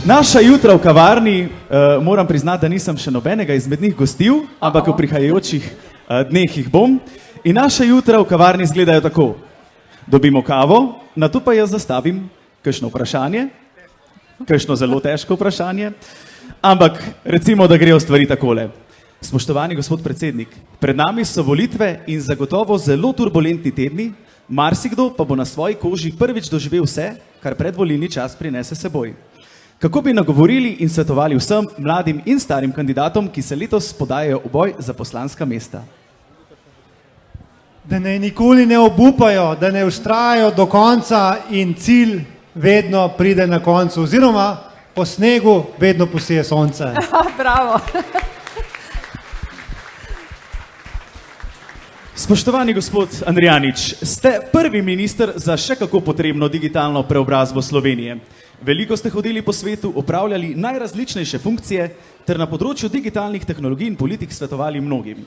Naša jutra v kavarni, moram priznati, da nisem še nobenega izmed njih gostil, ampak v prihajajočih dneh jih bom. In naša jutra v kavarni izgledajo tako. Dobimo kavo, nato pa jaz zastavim kakšno vprašanje, kakšno zelo težko vprašanje, ampak recimo, da grejo stvari takole. Spoštovani gospod predsednik, pred nami so volitve in zagotovo zelo turbulentni tedni, marsikdo pa bo na svoji koži prvič doživel vse, kar predvolilni čas prinese seboj. Kako bi nagovorili in svetovali vsem mladim in starim kandidatom, ki se letos podajajo v boj za poslanska mesta? Da ne nikoli ne obupajo, da ne vztrajajo do konca in cilj vedno pride na koncu, oziroma po snegu vedno posije sonce. Bravo. Spoštovani gospod Andrijanič, ste prvi minister za še kako potrebno digitalno preobrazbo Slovenije. Veliko ste hodili po svetu, opravljali najrazličnejše funkcije ter na področju digitalnih tehnologij in politik svetovali mnogim.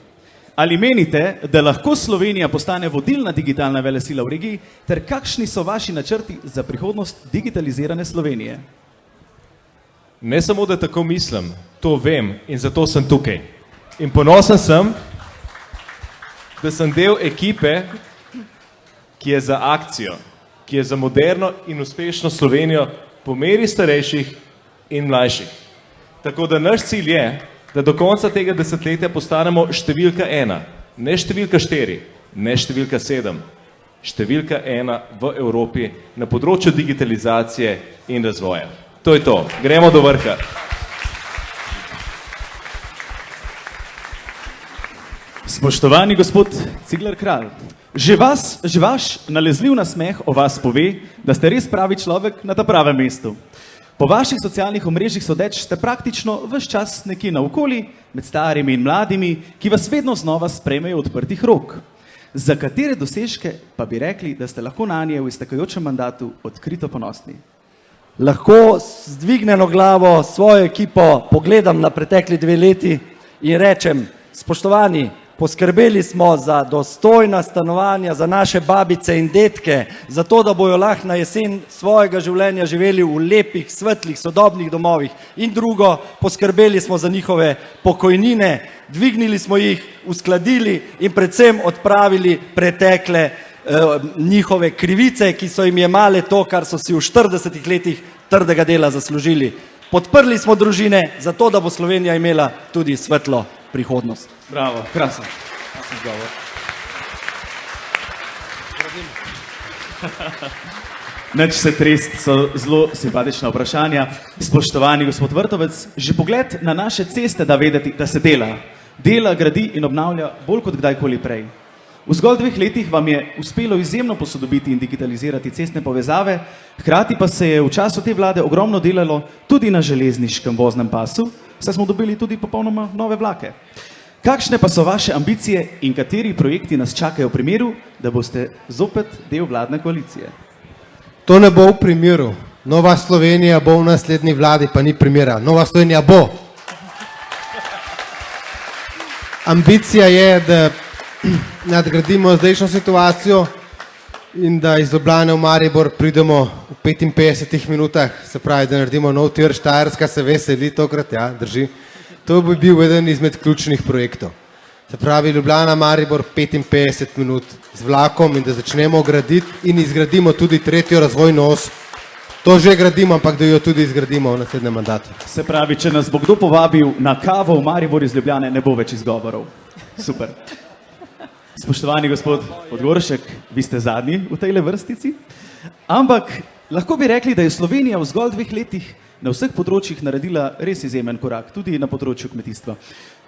Ali menite, da lahko Slovenija postane vodilna digitalna velesila v regiji, ter kakšni so vaši načrti za prihodnost digitalizirane Slovenije? Ne samo, da tako mislim, to vem in zato sem tukaj. In ponosen sem, da sem del ekipe, ki je za akcijo, ki je za moderno in uspešno Slovenijo po meri starejših in mlajših. Tako da naš cilj je, da do konca tega desetletja postanemo številka 1, ne številka 4, ne številka 7, številka 1 v Evropi na področju digitalizacije in razvoja. To je to. Gremo do vrha. Spoštovani gospod Cigler Kralj, že vaš nalezljiv nasmeh o vas pove, da ste res pravi človek na ta pravem mestu. Po vaših socialnih omrežjih sodeč ste praktično ves čas nekje naokoli, med starimi in mladimi, ki vas vedno znova sprejmejo odprtih rok. Za katere dosežke pa bi rekli, da ste lahko nanje v iztekajočem mandatu odkrito ponosni? Lahko z dvignjeno glavo svojo ekipo pogledam na pretekli 2 leti in rečem, spoštovani, poskrbeli smo za dostojna stanovanja za naše babice in detke, zato da bojo lahko na jesen svojega življenja živeli v lepih, svetlih, sodobnih domovih. In drugo, poskrbeli smo za njihove pokojnine, dvignili smo jih, uskladili in predvsem odpravili pretekle njihove krivice, ki so jim jemale to, kar so si v 40 letih trdega dela zaslužili. Podprli smo družine, zato da bo Slovenija imela tudi svetlo prihodnost. Bravo, krasen. Neč se trest, so zelo simpatična vprašanja. Spoštovani gospod Vrtovec, že pogled na naše ceste da vedeti, da se dela. Dela, gradi in obnavlja bolj kot kdajkoli prej. V zgolj 2 letih vam je uspelo izjemno posodobiti in digitalizirati cestne povezave, hkrati pa se je v času te vlade ogromno delalo tudi na železniškem voznem pasu, saj smo dobili tudi popolnoma nove vlake. Kakšne pa so vaše ambicije in kateri projekti nas čakajo v primeru, da boste zopet del vladne koalicije? To ne bo v primeru. Nova Slovenija bo v naslednji vladi, pa ni primera. Nova Slovenija bo. Ambicija je, da nadgradimo zdajšnjo situacijo in da iz Ljubljane v Maribor pridemo v 55 minutah, se pravi, da naredimo nov tir. Štajerska se veseli tokrat, ja, drži. To bi bil eden izmed ključnih projektov. Se pravi, Ljubljana, Maribor 55 minut z vlakom in da začnemo graditi in izgradimo tudi 3. razvojno os. To že gradimo, ampak da jo tudi izgradimo v naslednjem mandatu. Se pravi, če nas bo kdo povabil na kavo v Maribor iz Ljubljane, ne bo več izgovorov. Super. Spoštovani gospod Podgoršek, vi ste zadnji v tejle vrstici, ampak lahko bi rekli, da je Slovenija v zgolj 2 letih na vseh področjih naredila res izjemen korak, tudi na področju kmetijstva.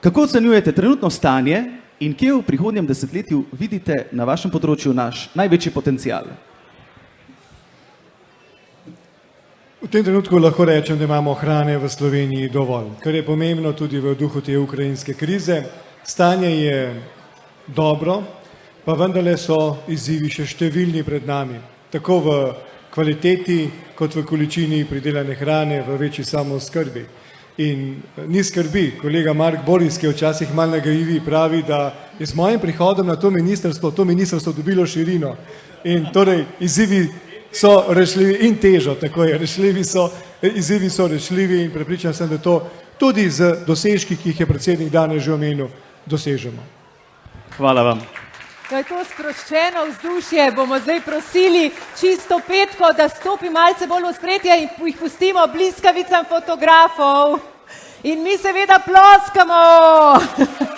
Kako ocenjujete trenutno stanje in kje v prihodnjem desetletju vidite na vašem področju naš največji potencial? V tem trenutku lahko rečem, da imamo hrane v Sloveniji dovolj, kar je pomembno tudi v duhu te ukrajinske krize. Stanje je dobro, pa vendarle so izzivi še številni pred nami, tako v kvaliteti kot v količini pridelane hrane, v večji samooskrbi. In ni skrbi, kolega Mark Boris, ki je včasih malo nagajivi, pravi, da je z mojim prihodom na to ministrstvo dobilo širino. In torej izzivi so rešljivi in težo, tako je, rešljivi so izzivi so rešljivi in prepričan sem, da to tudi z dosežki, ki jih je predsednik danes že omenil, dosežemo. Hvala vam. To je to sproščeno vzdušje, bomo zdaj prosili čisto Petko, da stopi malce bolj v ospredje in jih pustimo bliskavicam fotografov. In mi seveda ploskamo.